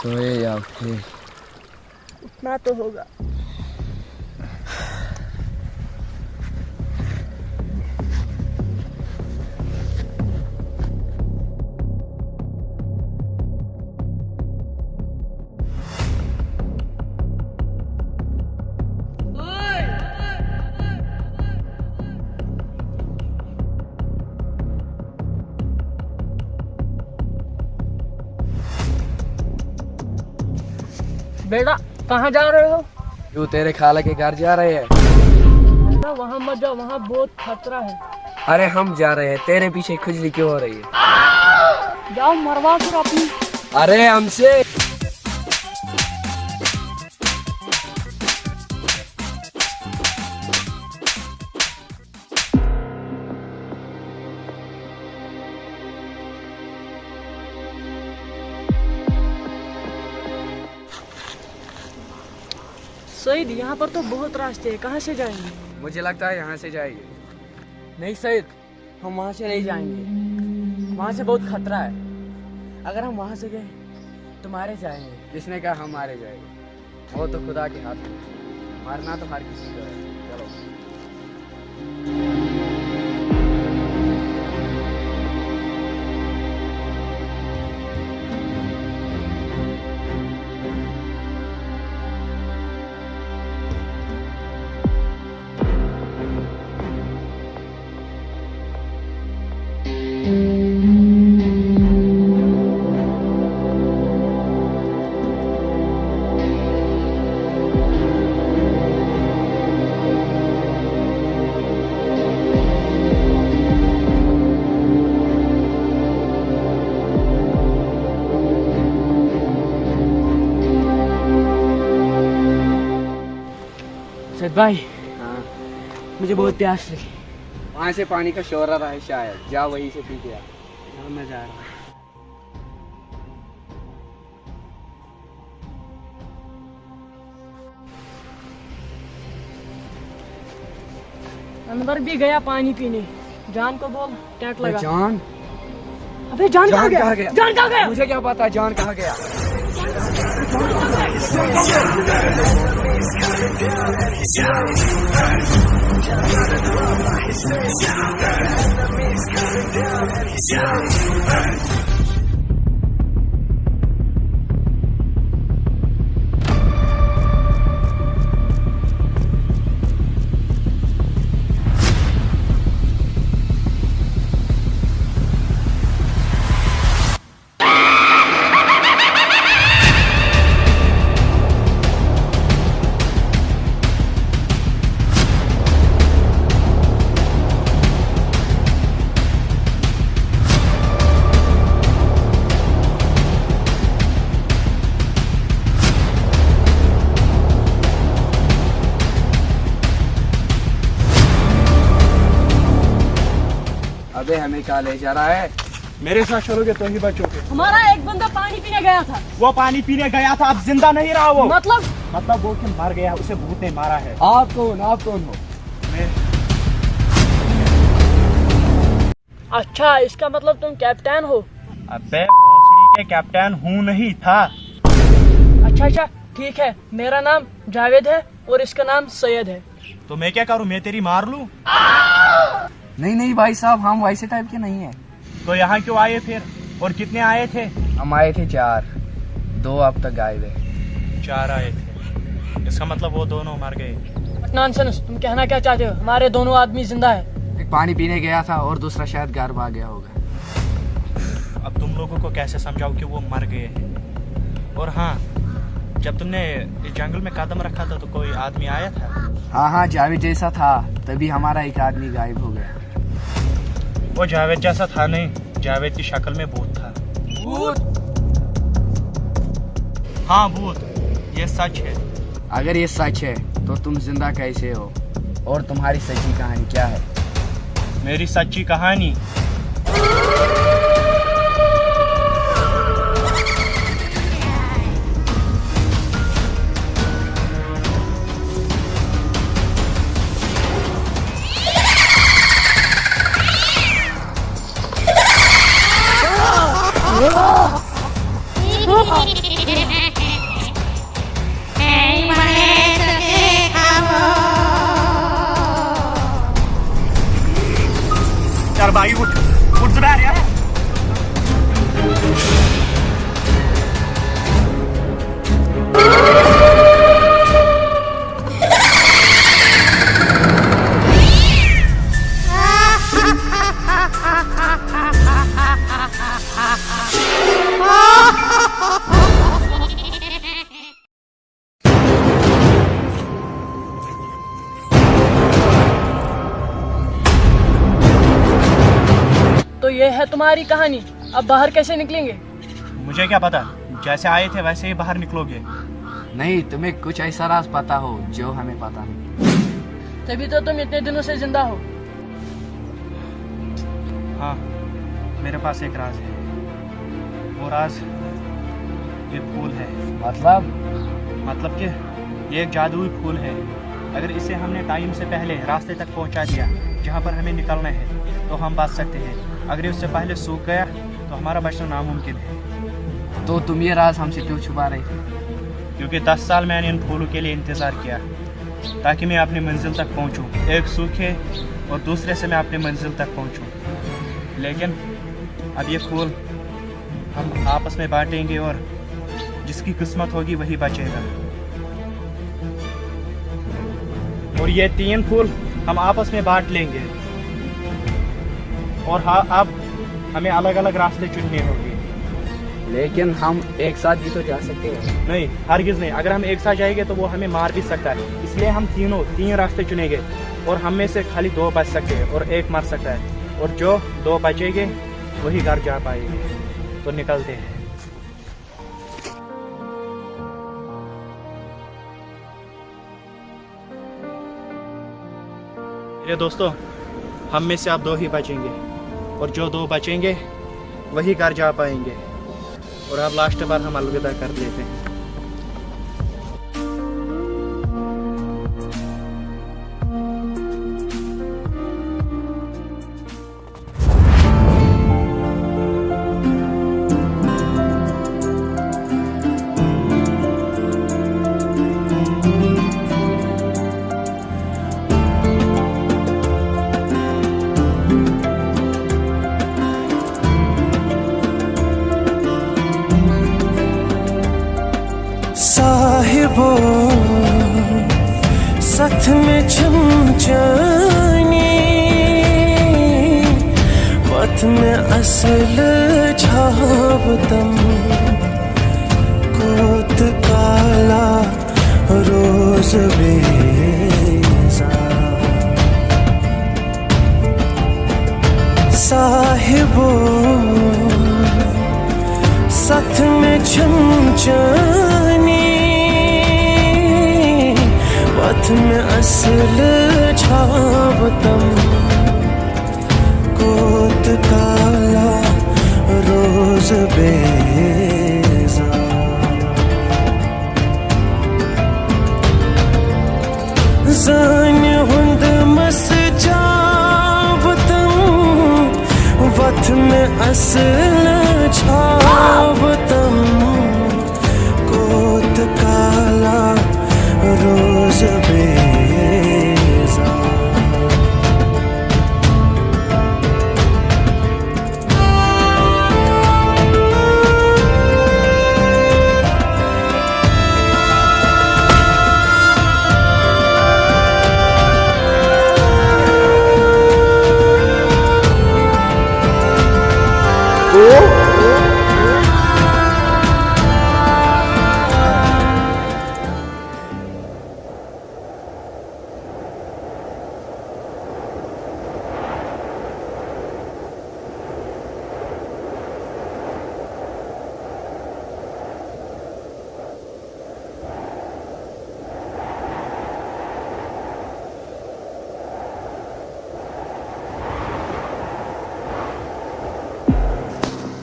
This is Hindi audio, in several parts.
सोए या उठे? उठना तो होगा। बेटा कहाँ जा रहे हो? क्यों, तेरे खाला के घर जा रहे हैं? बेटा वहाँ मत जाओ, वहाँ बहुत खतरा है। अरे हम जा रहे हैं, तेरे पीछे खुजली क्यों हो रही है? जाओ मरवा कर अपनी। अरे हमसे सईद, यहाँ पर तो बहुत रास्ते हैं, कहाँ से जाएंगे? मुझे लगता है यहाँ से जाएंगे। नहीं सईद, हम वहाँ से नहीं जाएंगे, वहाँ से बहुत खतरा है। अगर हम वहाँ से गए तो मारे जाएंगे। किसने कहा हम मारे जाएंगे? वो तो खुदा के हाथ में है। मारना तो हर किसी को है। चलो। सईद भाई, हाँ, मुझे बहुत प्यास लगी। वहाँ से पानी का शोर आ रहा है शायद, जा वहीं से पी के आ। हाँ, मैं जा रहा हूँ। अनवर भी गया पानी पीने। जान को बोल टैंक लगा। जान? अबे जान कहाँ गया? जान कहाँ गया? मुझे क्या पता जान कहाँ गया? अबे हमें कहाँ ले जा रहा है? मेरे साथ चलोगे तो ही बचोगे। हमारा एक बंदा पानी पीने गया था। वो पानी पीने गया था, अब जिंदा नहीं रहा वो। मतलब वो कि मर गया, उसे भूत ने मारा है। आप कौन हो? मैं अच्छा, इसका मतलब तुम कैप्टन हो? अबे भोसड़ी के कैप्टन हूँ नहीं था। अच्छा ठीक है, मेरा नाम जावेद है और इसका नाम सैयद है। तो मैं क्या करूँ, मैं तेरी मार लूँ? नहीं भाई साहब, हम वैसे टाइप के नहीं है। तो यहाँ क्यों आए फिर, और कितने आए थे? हम आए थे 4, 2 अब तक गायब है। 4 आए थे, इसका मतलब वो दोनों मर गए। नॉनसेंस, तुम कहना क्या चाहते हो? हमारे दोनों आदमी जिंदा है। एक पानी पीने गया था और दूसरा शायद घर भाग गया होगा। अब तुम लोगों को कैसे समझाओ कि वो मर गए हैं? और हाँ, जब तुमने इस जंगल में कदम रखा था तो कोई आदमी आया था? हाँ, जावेद जैसा था, तभी हमारा एक आदमी गायब हो गया। वो जावेद जैसा था नहीं, जावेद की शक्ल में भूत था। भूत? हाँ भूत, ये सच है। अगर ये सच है तो तुम जिंदा कैसे हो, और तुम्हारी सच्ची कहानी क्या है? मेरी सच्ची कहानी? Oh! भाई उठ उठ जुबैर यार। तो ये है तुम्हारी कहानी। अब बाहर कैसे निकलेंगे? मुझे क्या पता, जैसे आए थे वैसे ही बाहर निकलोगे। नहीं, तुम्हें कुछ ऐसा राज पता हो जो हमें पता नहीं। तभी तो तुम इतने दिनों से जिंदा हो। हाँ, मेरे पास एक राज है। वो राज ये फूल है। मतलब कि ये एक जादुई फूल है। अगर इसे हमने टाइम से पहले रास्ते तक पहुंचा दिया जहाँ पर हमें निकलना है तो हम बच सकते हैं। अगर ये उससे पहले सूख गया तो हमारा बचना नामुमकिन है। तो तुम ये राज हमसे क्यों छुपा रहे थे? क्योंकि 10 साल मैंने इन फूलों के लिए इंतज़ार किया ताकि मैं अपनी मंजिल तक पहुंचूं। एक सूखे और दूसरे से मैं अपनी मंजिल तक पहुंचूं। लेकिन अब ये फूल हम आपस में बांटेंगे और जिसकी किस्मत होगी वही बचेगा। और ये 3 फूल हम आपस में बांट लेंगे। और हाँ, अब हमें अलग अलग रास्ते चुनने होंगे। लेकिन हम एक साथ भी तो जा सकते हैं। नहीं, हरगिज नहीं। अगर हम एक साथ जाएंगे तो वो हमें मार भी सकता है। इसलिए हम 3 रास्ते चुनेंगे और हम में से खाली 2 बच सकते हैं और 1 मर सकता है। और जो 2 बचेंगे वही घर जा पाएंगे। तो निकलते हैं। मेरे दोस्तों, हम में से अब 2 ही बचेंगे और जो 2 बचेंगे वही घर जा पाएंगे। और अब लास्ट बार हम अलविदा कर लेते हैं। साहिबो साथ में चमचानी वत में असल छावतम कोत काला रोज बेजा साहिबो साथ में चमचानी वत में असल छावतम कोत काला रोज बेजा जान हुंद मस जावतम वत में असल छावतम कोत काला रोज बेजा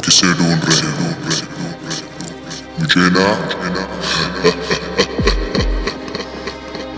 किसे ढूंढ रहे हो? मुझे ना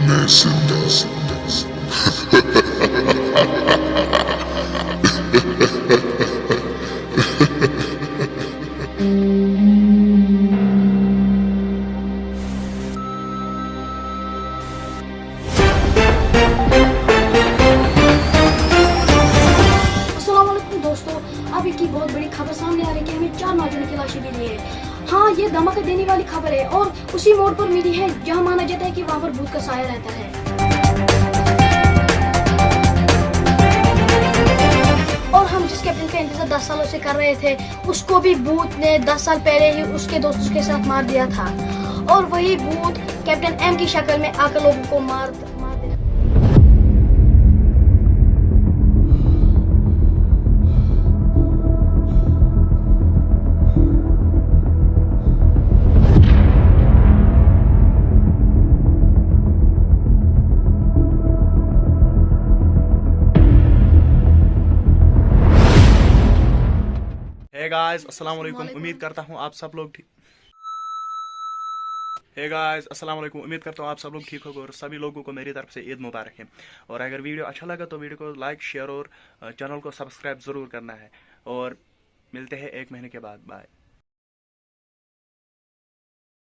मैं जिंदा अस्सलाम वालेकुम। तो अभी की बहुत बड़ी खबर सामने आ रही है कि हमें 4 नौजवानों की लाशें मिली है। हाँ, ये धमाका देने वाली खबर है और उसी मोड़ पर मिली है जहाँ माना जाता है कि वहाँ पर भूत का साया रहता है। और हम जिस कैप्टन का इंतजार 10 सालों से कर रहे थे, उसको भी भूत ने 10 साल पहले ही उसके दोस्तों के साथ मार दिया था। और वही भूत कैप्टन एम की शक्ल में आकर लोगों को मार दिया। हे गाइस अस्सलाम वालेकुम, उम्मीद करता हूँ आप सब लोग ठीक। हे गाइस अस्सलाम वालेकुम, उम्मीद करता हूँ आप सब लोग ठीक होंगे और सभी लोगों को मेरी तरफ से ईद मुबारक है। और अगर वीडियो अच्छा लगा तो वीडियो को लाइक, शेयर और चैनल को सब्सक्राइब ज़रूर करना है। और मिलते हैं 1 महीने के बाद। बाय।